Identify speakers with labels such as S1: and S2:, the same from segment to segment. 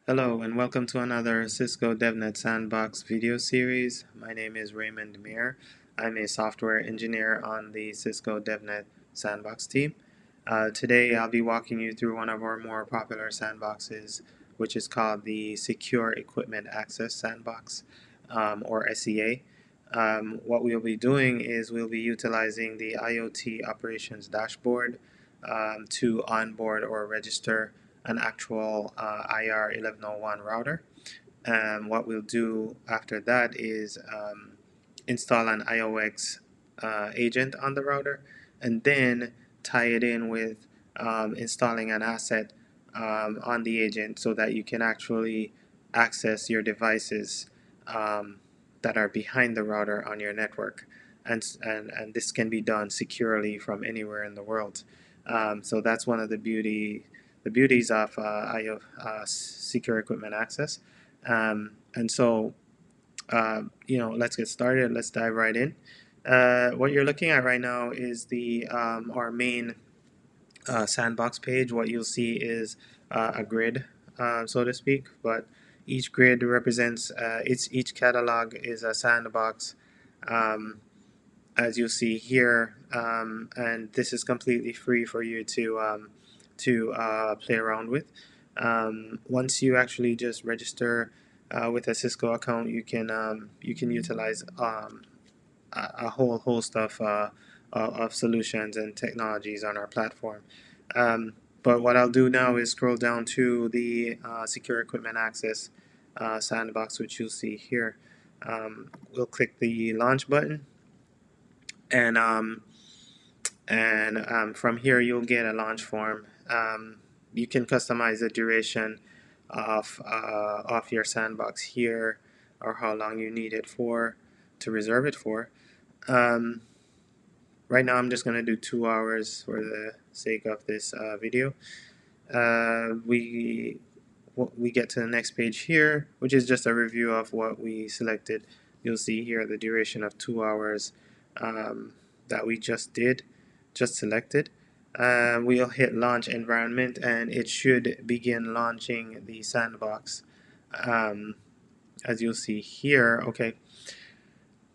S1: Hello and welcome to another Cisco DevNet Sandbox video series. My name is Raymond Mir. I'm a software engineer on the Cisco DevNet Sandbox team. Today I'll be walking you through one of our more popular sandboxes, which is called the Secure Equipment Access Sandbox, or SEA. What we'll be doing is we'll be utilizing the IoT operations dashboard to onboard or register an actual IR 1101 router. And what we'll do after that is install an IOX agent on the router and then tie it in with installing an asset on the agent so that you can actually access your devices that are behind the router on your network. And this can be done securely from anywhere in the world. So that's one of the beauties of secure equipment access. And so, let's get started. Let's dive right in. What you're looking at right now is the our main sandbox page. What you'll see is a grid, so to speak, but each grid represents each catalog is a sandbox, um, as you see here, and this is completely free for you to play around with. Once you actually just register with a Cisco account, you can utilize a whole host of solutions and technologies on our platform. But what I'll do now is scroll down to the Secure Equipment Access sandbox, which you'll see here. We'll click the launch button, and from here you'll get a launch form. You can customize the duration of your sandbox here, or how long you need it for to reserve it for. Um, right now I'm just going to do 2 hours for the sake of this video. We get to the next page here, which is just a review of what we selected. You'll see here the duration of 2 hours that we just selected. We'll hit launch environment and it should begin launching the sandbox, as you'll see here. Okay,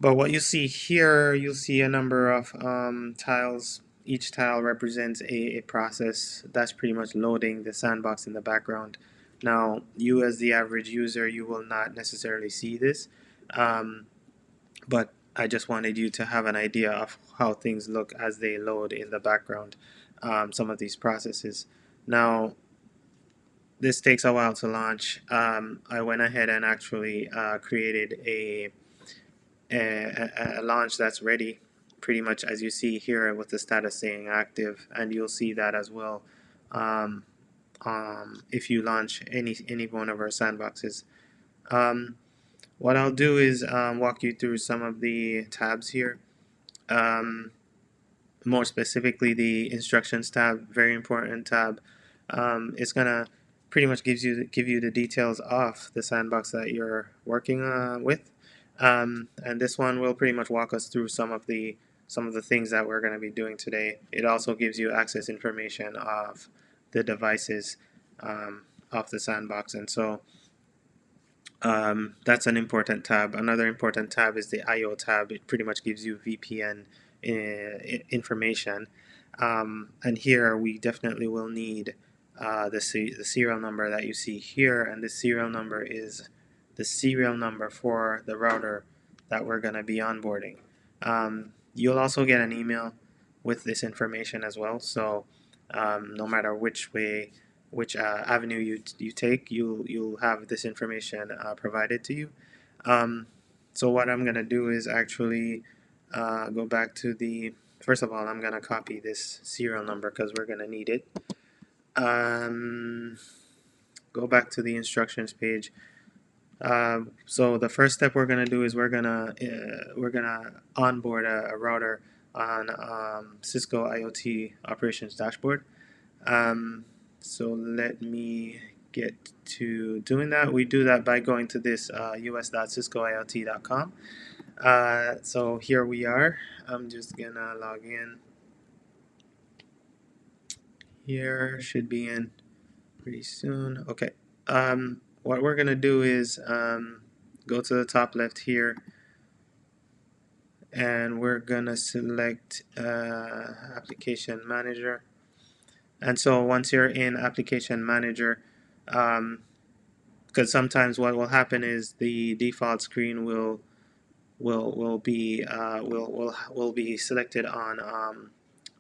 S1: but what you see here, you'll see a number of tiles. Each tile represents a process that's pretty much loading the sandbox in the background. Now, you as the average user, you will not necessarily see this, um, but I just wanted you to have an idea of how things look as they load in the background, some of these processes. Now, this takes a while to launch. I went ahead and actually created a launch that's ready, pretty much as you see here with the status saying active, and you'll see that as well um, if you launch any one of our sandboxes. Um, what I'll do is walk you through some of the tabs here. Um, More specifically, the instructions tab, very important tab. It's gonna pretty much give you the details of the sandbox that you're working with, and this one will pretty much walk us through some of the things that we're going to be doing today. It also gives you access information of the devices of the sandbox, and so that's an important tab. Another important tab is the IO tab. It pretty much gives you VPN information. And here we definitely will need the serial number that you see here, and the serial number is the serial number for the router that we're going to be onboarding. You'll also get an email with this information as well, so no matter which avenue you take, you'll have this information provided to you. So what I'm gonna do is actually go back to the, first of all, I'm gonna copy this serial number because we're gonna need it. Go back to the instructions page. So the first step we're gonna do is we're gonna onboard a router on Cisco IoT operations dashboard. So let me get to doing that. We do that by going to this us.ciscoiot.com. So here we are. I'm just gonna log in here. Should be in pretty soon. Okay. what we're going to do is go to the top left here, and we're going to select Application Manager. And so once you're in Application Manager, because sometimes what will happen is the default screen will be will be selected on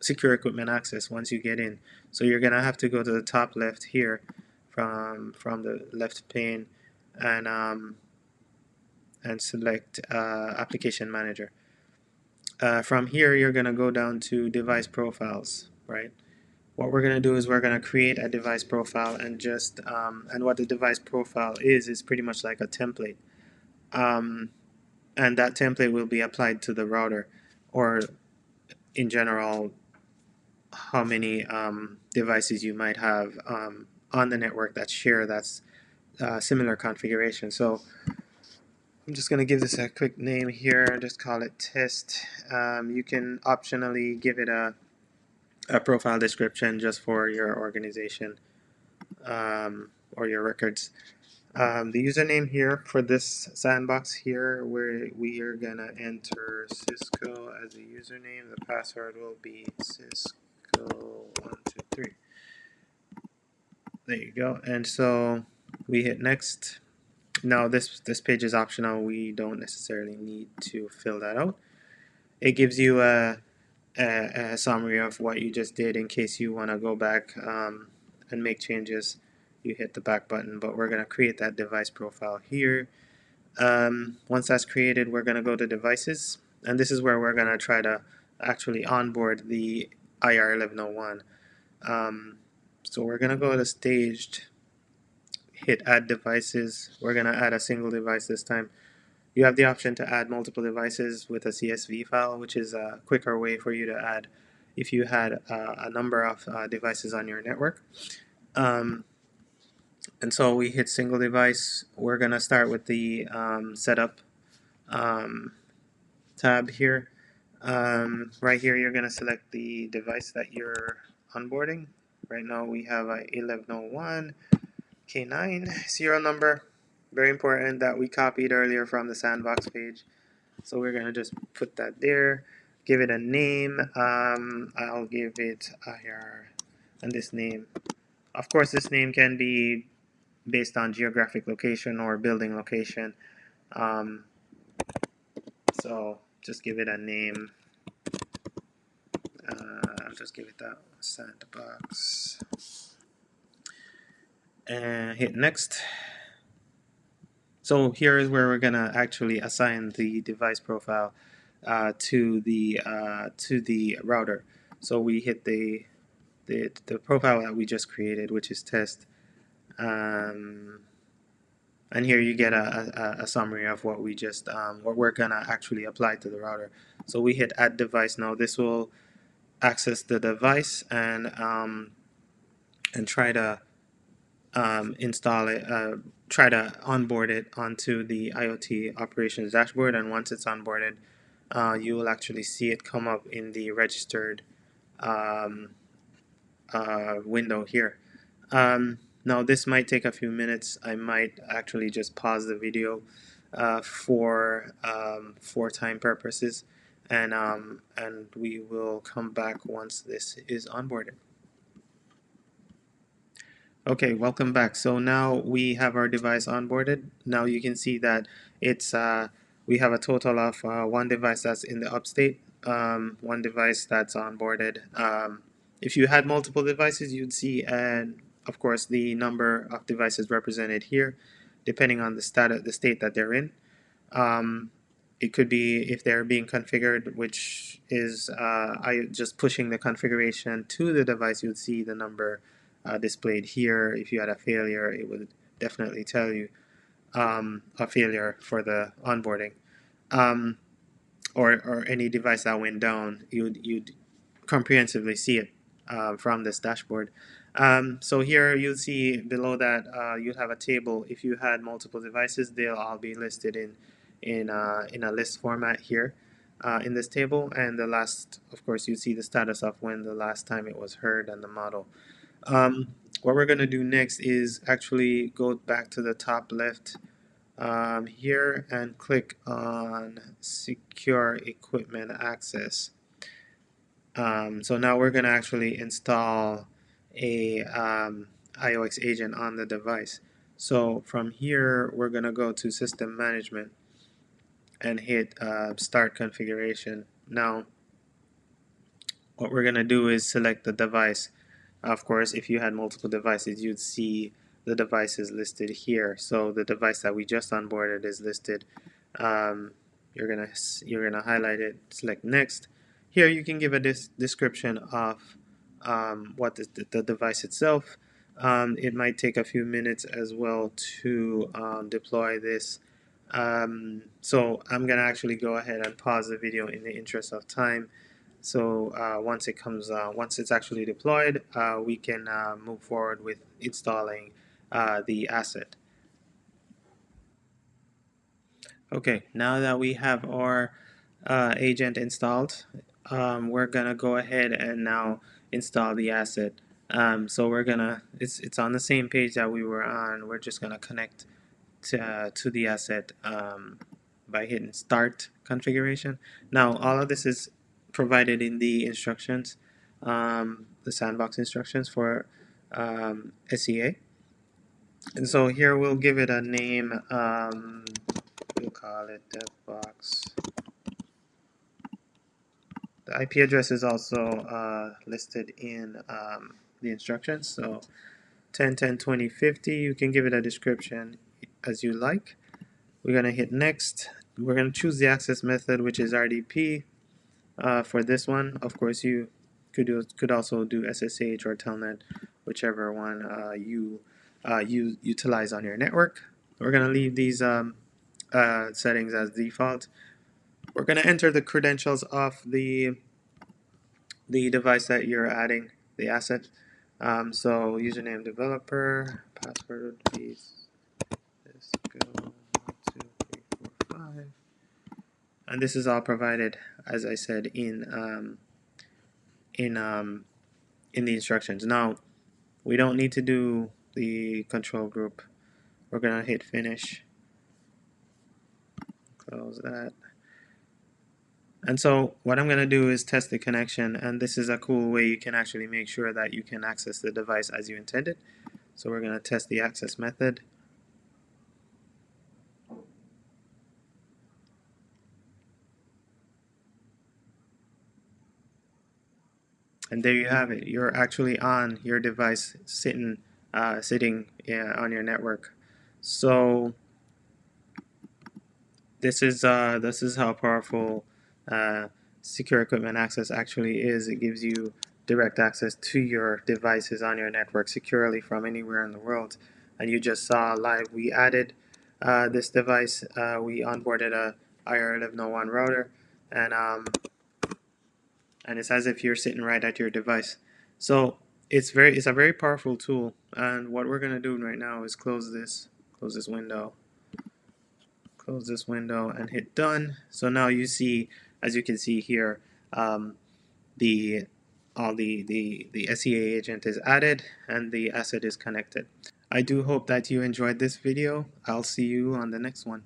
S1: secure equipment access once you get in. So you're gonna have to go to the top left here from the left pane and select Application Manager. From here, you're gonna go down to Device Profiles, right? What we're gonna do is we're gonna create a device profile and just and what the device profile is pretty much like a template. And that template will be applied to the router, or in general, how many devices you might have on the network that share that similar configuration. So I'm just going to give this a quick name here, just call it test. You can optionally give it a profile description just for your organization or your records. The username here for this sandbox here, where we are gonna enter Cisco as a username. The password will be Cisco123. There you go. And so we hit next. Now this page is optional. We don't necessarily need to fill that out. It gives you a summary of what you just did in case you want to go back and make changes. You hit the back button, but we're going to create that device profile here. Once that's created, we're going to go to devices, and this is where we're going to try to actually onboard the IR1101. So we're going to go to staged, hit add devices. We're going to add a single device this time. You have the option to add multiple devices with a CSV file, which is a quicker way for you to add if you had a number of devices on your network. And so we hit single device. We're going to start with the setup tab here. Right here, you're going to select the device that you're onboarding. Right now, we have a 1101 K9 serial number. Very important that we copied earlier from the Sandbox page. So we're going to just put that there. Give it a name. I'll give it IR and this name. Of course, this name can be based on geographic location or building location. So just give it a name. I'll just give it that Sandbox. And hit next. So here is where we're gonna actually assign the device profile to the router. So we hit the profile that we just created, which is test. And here you get a summary of what we just what we're gonna actually apply to the router. So we hit add device now. This will access the device and try to install it, try to onboard it onto the IoT operations dashboard. And once it's onboarded, you will actually see it come up in the registered window here. Now this might take a few minutes. I might actually just pause the video for time purposes, and we will come back once this is onboarded. Okay, welcome back. So now we have our device onboarded. Now you can see that it's we have a total of one device that's in the upstate, one device that's onboarded. If you had multiple devices, you'd see, and of course, the number of devices represented here, depending on the state that they're in. It could be if they're being configured, which is just pushing the configuration to the device, you'd see the number displayed here. If you had a failure, it would definitely tell you a failure for the onboarding. Or any device that went down, you'd comprehensively see it from this dashboard. So here you'll see below that you'll have a table. If you had multiple devices, they'll all be listed in a list format here in this table. And the last, of course, you see the status of when the last time it was heard and the model. what we're going to do next is actually go back to the top left here and click on Secure Equipment Access. So now we're going to actually install a IOX agent on the device. So from here, we're going to go to System Management and hit Start Configuration. Now, what we're going to do is select the device. Of course, if you had multiple devices, you'd see the devices listed here. So the device that we just onboarded is listed. Um, you're gonna highlight it, select Next. Here you can give a description of what is the device itself. It might take a few minutes as well to deploy this. So I'm gonna actually go ahead and pause the video in the interest of time. So once it's actually deployed, we can move forward with installing the asset. Okay, now that we have our agent installed, we're gonna go ahead and now install the asset. So it's on the same page that we were on. We're just gonna connect to the asset by hitting Start Configuration. Now, all of this is provided in the instructions, the Sandbox instructions for SEA. And so here we'll give it a name. We'll call it DevBox. The IP address is also listed in the instructions. So 10.10.20.50. You can give it a description as you like. We're going to hit Next. We're going to choose the access method, which is RDP for this one. Of course, you could also do SSH or Telnet, whichever one you utilize on your network. We're going to leave these settings as default. We're going to enter the credentials of the device that you're adding, the asset. So username developer, password would be Cisco 12345. And this is all provided, as I said, in the instructions. Now, we don't need to do the control group. We're gonna hit finish, close that. And so what I'm gonna do is test the connection, and this is a cool way you can actually make sure that you can access the device as you intended. So we're gonna test the access method. And there you have it. You're actually on your device, sitting on your network. So this is how powerful secure equipment access actually is. It gives you direct access to your devices on your network securely from anywhere in the world. And you just saw live, we added this device. We onboarded a IR1101 router, and it's as if you're sitting right at your device. So it's a very powerful tool. And what we're gonna do right now is close this window, and hit done. So now you see, as you can see here, the SEA agent is added and the asset is connected. I do hope that you enjoyed this video. I'll see you on the next one.